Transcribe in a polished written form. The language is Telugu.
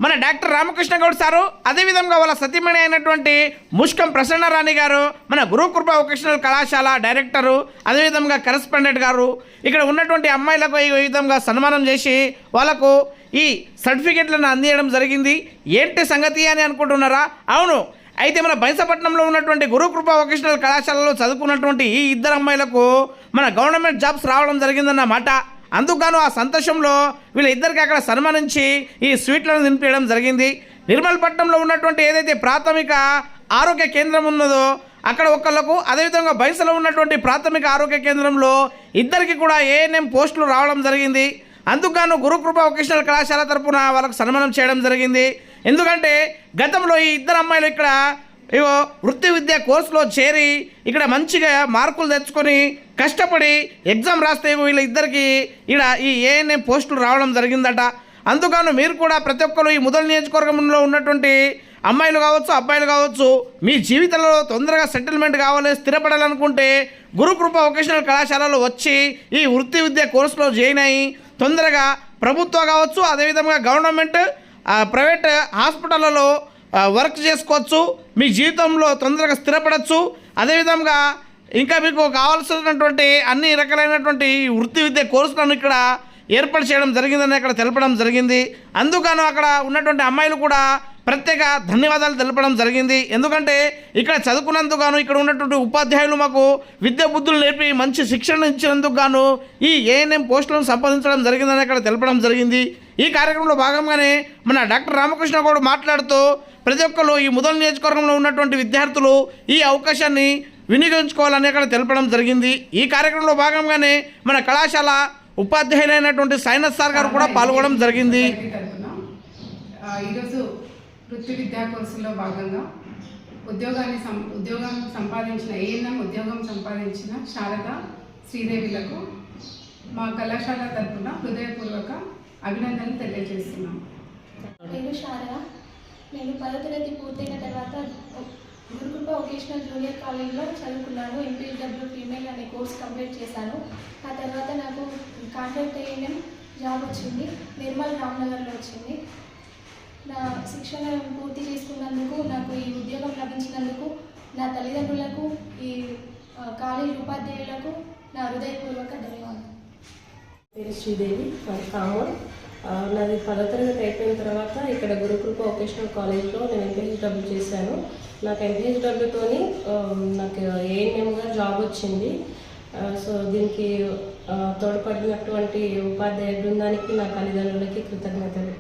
మన డాక్టర్ రామకృష్ణ గౌడ్ సారు, అదేవిధంగా వాళ్ళ సతీమణి అయినటువంటి ముష్కం ప్రసన్న రాణి గారు, మన గురుకృప వొకేషనల్ కళాశాల డైరెక్టరు, అదేవిధంగా కరెస్పాండెంట్ గారు ఇక్కడ ఉన్నటువంటి అమ్మాయిలకు ఈ విధంగా సన్మానం చేసి వాళ్ళకు ఈ సర్టిఫికెట్లను అందించడం జరిగింది. ఏంటి సంగతి అని అనుకుంటున్నారా? అవును, అయితే మన బైసపట్నంలో ఉన్నటువంటి గురుకృప వొకేషనల్ కళాశాలలో చదువుకున్నటువంటి ఈ ఇద్దరు అమ్మాయిలకు మన గవర్నమెంట్ జాబ్స్ రావడం జరిగిందన్నమాట. అందుకు ఆ సంతోషంలో వీళ్ళిద్దరికి అక్కడ సన్మానించి ఈ స్వీట్లను తినిపించడం జరిగింది. నిర్మల్పట్నంలో ఉన్నటువంటి ఏదైతే ప్రాథమిక ఆరోగ్య కేంద్రం ఉన్నదో అక్కడ ఒకళ్ళకు, అదేవిధంగా బైసలో ఉన్నటువంటి ప్రాథమిక ఆరోగ్య కేంద్రంలో ఇద్దరికి కూడా ఏఎన్ఎం పోస్టులు రావడం జరిగింది. అందుకు గురుకృప వొకేషనల్ కళాశాల తరఫున వాళ్ళకు సన్మానం చేయడం జరిగింది. ఎందుకంటే గతంలో ఈ ఇద్దరు అమ్మాయిలు ఇక్కడ వృత్తి విద్యా కోర్సులో చేరి ఇక్కడ మంచిగా మార్కులు తెచ్చుకొని కష్టపడి ఎగ్జామ్ రాస్తే వీళ్ళిద్దరికి ఇక్కడ ఈ ఏఎన్ఎం పోస్టులు రావడం జరిగిందట. అందుకని మీరు కూడా ప్రతి ఒక్కరు ఈ ముదల్ నియోజకవర్గంలో ఉన్నటువంటి అమ్మాయిలు కావచ్చు, అబ్బాయిలు కావచ్చు, మీ జీవితంలో తొందరగా సెటిల్మెంట్ కావాలి, స్థిరపడాలనుకుంటే గురుకృప వొకేషనల్ కళాశాలలో వచ్చి ఈ వృత్తి విద్యా కోర్సులో జాయిన్ అయ్యి తొందరగా ప్రభుత్వ కావచ్చు, అదేవిధంగా గవర్నమెంట్ ప్రైవేట్ హాస్పిటళ్ళలో వర్క్ చేసుకోవచ్చు, మీ జీవితంలో తొందరగా స్థిరపడవచ్చు. అదేవిధంగా ఇంకా మీకు కావాల్సినటువంటి అన్ని రకాలైనటువంటి వృత్తి విద్య కోర్సులను ఇక్కడ ఏర్పాటు చేయడం జరిగిందని అక్కడ తెలపడం జరిగింది. అందుకని అక్కడ ఉన్నటువంటి అమ్మాయిలు కూడా ప్రత్యేక ధన్యవాదాలు తెలపడం జరిగింది. ఎందుకంటే ఇక్కడ చదువుకున్నందుకు గాను ఇక్కడ ఉన్నటువంటి ఉపాధ్యాయులు మాకు విద్యా బుద్ధులు నేర్పి మంచి శిక్షణ ఇచ్చినందుకు గాను ఈ ఏఎన్ఎం పోస్టులను సంపాదించడం జరిగిందని అక్కడ తెలపడం జరిగింది. ఈ కార్యక్రమంలో భాగంగానే మన డాక్టర్ రామకృష్ణ గౌడ్ మాట్లాడుతూ ప్రతి ఒక్కరు ఈ ముదల్ నియోజకవర్గంలో ఉన్నటువంటి విద్యార్థులు ఈ అవకాశాన్ని వినియోగించుకోవాలని అక్కడ తెలపడం జరిగింది. ఈ కార్యక్రమంలో భాగంగానే మన కళాశాల ఉపాధ్యాయులైనటువంటి సైనస్ సార్ గారు కూడా పాల్గొనడం జరిగింది. ఈరోజు వృత్తి విద్యా కోర్సులో భాగంగా ఉద్యోగం సంపాదించిన ఏఎన్ఎం ఉద్యోగం సంపాదించిన శారద శ్రీదేవిలకు మా కళాశాల తరఫున హృదయపూర్వక అభినందనలు తెలియజేస్తున్నాం. నేను శారద. నేను 10వ తరగతి పూర్తయిన తర్వాత గురుకృప వొకేషనల్ జూనియర్ కాలేజ్లో చదువుకున్నాను. ఎంపీడబ్ల్యూ ఫీమేల్ అనే కోర్స్ కంప్లీట్ చేశాను. ఆ తర్వాత నాకు కాంట్రాక్ట్ ఏఎన్ఎం జాబ్ వచ్చింది. నిర్మల్ రామ్నగర్లో వచ్చింది. నా శిక్షణ పూర్తి చేసుకున్నందుకు, నాకు ఈ ఉద్యోగం లభించినందుకు నా తల్లిదండ్రులకు, ఈ కాలేజ్ ఉపాధ్యాయులకు నా హృదయపూర్వక ధన్యవాదాలు. పేరు శ్రీదేవి, కామన్. నాది 10వ తరగతి అయిపోయిన తర్వాత ఇక్కడ గురుకృప వొకేషనల్ కాలేజ్లో నేను ఎంపీహెచ్డబ్ల్యూ చేశాను. నాకు ఎంపీహెచ్డబ్ల్యూతోని నాకు ఏఎన్ఎంగా జాబ్ వచ్చింది. సో దీనికి తోడ్పడినటువంటి ఉపాధ్యాయ బృందానికి, నా తల్లిదండ్రులకి కృతజ్ఞతలు.